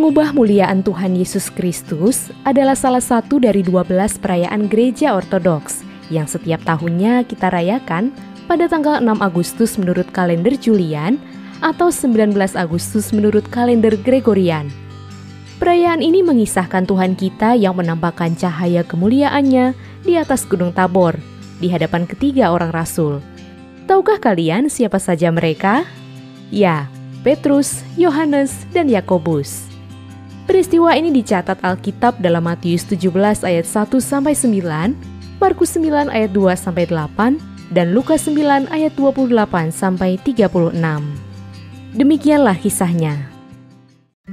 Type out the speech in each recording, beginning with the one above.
Pengubah muliaan Tuhan Yesus Kristus adalah salah satu dari 12 perayaan Gereja Ortodoks yang setiap tahunnya kita rayakan pada tanggal 6 Agustus menurut kalender Julian atau 19 Agustus menurut kalender Gregorian. Perayaan ini mengisahkan Tuhan kita yang menampakkan cahaya kemuliaannya di atas Gunung Tabor di hadapan ketiga orang rasul. Tahukah kalian siapa saja mereka? Ya, Petrus, Yohanes, dan Yakobus. Peristiwa ini dicatat Alkitab dalam Matius 17 ayat 1-9, Markus 9 ayat 2-8, dan Lukas 9 ayat 28-36. Demikianlah kisahnya.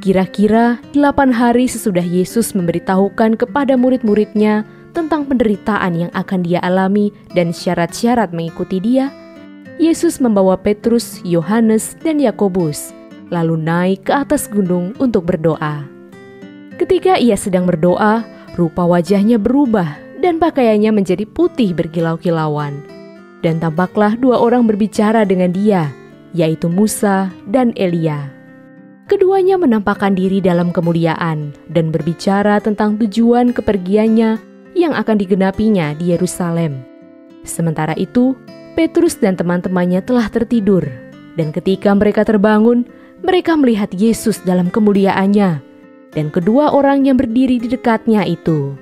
Kira-kira 8 hari sesudah Yesus memberitahukan kepada murid-muridnya tentang penderitaan yang akan dia alami dan syarat-syarat mengikuti dia, Yesus membawa Petrus, Yohanes, dan Yakobus, lalu naik ke atas gunung untuk berdoa. Ketika ia sedang berdoa, rupa wajahnya berubah dan pakaiannya menjadi putih berkilau-kilauan. Dan tampaklah 2 orang berbicara dengan dia, yaitu Musa dan Elia. Keduanya menampakkan diri dalam kemuliaan dan berbicara tentang tujuan kepergiannya yang akan digenapinya di Yerusalem. Sementara itu, Petrus dan teman-temannya telah tertidur, dan ketika mereka terbangun, mereka melihat Yesus dalam kemuliaannya dan kedua orang yang berdiri di dekatnya itu.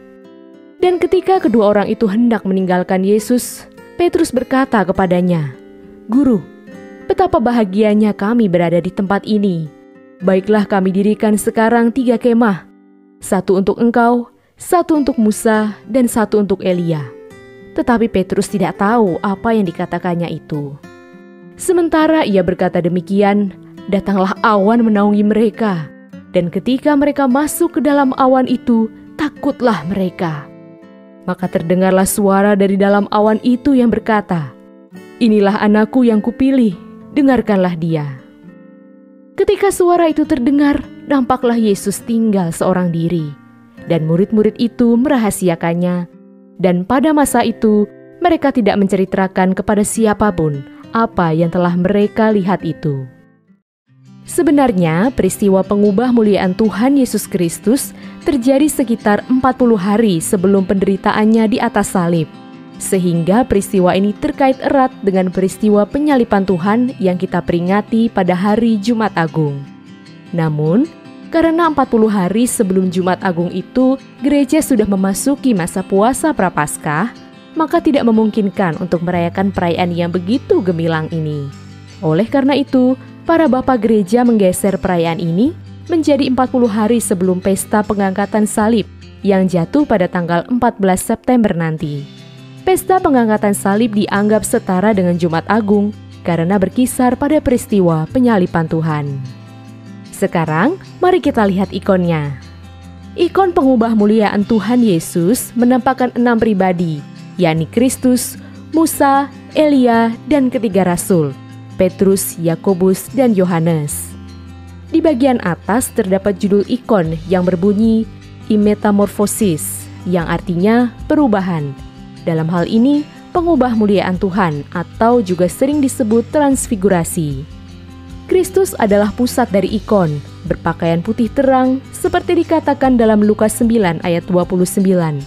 Dan ketika kedua orang itu hendak meninggalkan Yesus, Petrus berkata kepadanya, "Guru, betapa bahagianya kami berada di tempat ini. Baiklah kami dirikan sekarang 3 kemah, 1 untuk engkau, 1 untuk Musa, dan 1 untuk Elia." Tetapi Petrus tidak tahu apa yang dikatakannya itu. Sementara ia berkata demikian, datanglah awan menaungi mereka. Dan ketika mereka masuk ke dalam awan itu, takutlah mereka. Maka terdengarlah suara dari dalam awan itu yang berkata, "Inilah anakku yang kupilih, dengarkanlah dia." Ketika suara itu terdengar, nampaklah Yesus tinggal seorang diri. Dan murid-murid itu merahasiakannya. Dan pada masa itu, mereka tidak menceritakan kepada siapapun apa yang telah mereka lihat itu. Sebenarnya, peristiwa pengubah muliaan Tuhan Yesus Kristus terjadi sekitar 40 hari sebelum penderitaannya di atas salib. Sehingga peristiwa ini terkait erat dengan peristiwa penyaliban Tuhan yang kita peringati pada hari Jumat Agung. Namun, karena 40 hari sebelum Jumat Agung itu, gereja sudah memasuki masa puasa Prapaskah, maka tidak memungkinkan untuk merayakan perayaan yang begitu gemilang ini. Oleh karena itu, para bapak gereja menggeser perayaan ini menjadi 40 hari sebelum pesta pengangkatan salib yang jatuh pada tanggal 14 September nanti. Pesta pengangkatan salib dianggap setara dengan Jumat Agung karena berkisar pada peristiwa penyaliban Tuhan. Sekarang, mari kita lihat ikonnya. Ikon pengubah muliaan Tuhan Yesus menampakkan 6 pribadi, yakni Kristus, Musa, Elia, dan ketiga rasul, Petrus, Yakobus, dan Yohanes. Di bagian atas terdapat judul ikon yang berbunyi Metamorphosis, yang artinya perubahan. Dalam hal ini, pengubah muliaan Tuhan atau juga sering disebut transfigurasi. Kristus adalah pusat dari ikon, berpakaian putih terang seperti dikatakan dalam Lukas 9 ayat 29,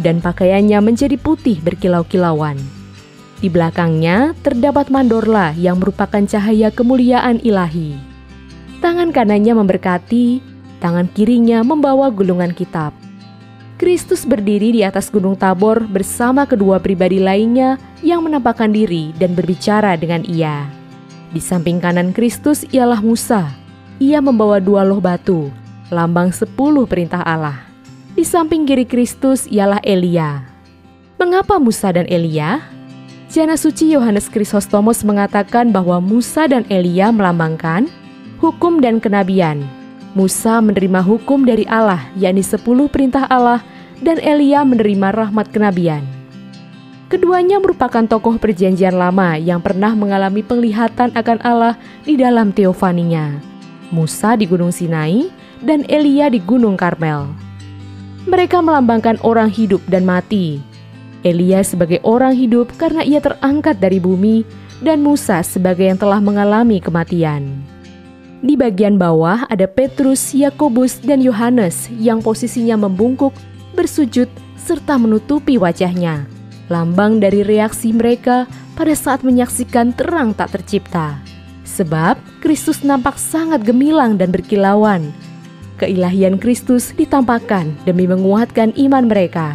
dan pakaiannya menjadi putih berkilau-kilauan. Di belakangnya terdapat mandorla yang merupakan cahaya kemuliaan ilahi. Tangan kanannya memberkati, tangan kirinya membawa gulungan kitab. Kristus berdiri di atas Gunung Tabor bersama kedua pribadi lainnya yang menampakkan diri dan berbicara dengan ia. Di samping kanan Kristus ialah Musa. Ia membawa 2 loh batu, lambang 10 perintah Allah. Di samping kiri Kristus ialah Elia. Mengapa Musa dan Elia? Jana suci Yohanes Krisostomos mengatakan bahwa Musa dan Elia melambangkan hukum dan kenabian. Musa menerima hukum dari Allah, yakni 10 perintah Allah, dan Elia menerima rahmat kenabian. Keduanya merupakan tokoh perjanjian lama yang pernah mengalami penglihatan akan Allah di dalam teofaninya. Musa di Gunung Sinai dan Elia di Gunung Karmel. Mereka melambangkan orang hidup dan mati. Elia sebagai orang hidup karena ia terangkat dari bumi, dan Musa sebagai yang telah mengalami kematian. Di bagian bawah ada Petrus, Yakobus, dan Yohanes yang posisinya membungkuk, bersujud, serta menutupi wajahnya. Lambang dari reaksi mereka pada saat menyaksikan terang tak tercipta. Sebab Kristus nampak sangat gemilang dan berkilauan. Keilahian Kristus ditampakkan demi menguatkan iman mereka.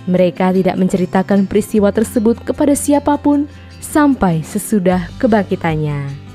Mereka tidak menceritakan peristiwa tersebut kepada siapapun sampai sesudah kebangkitannya.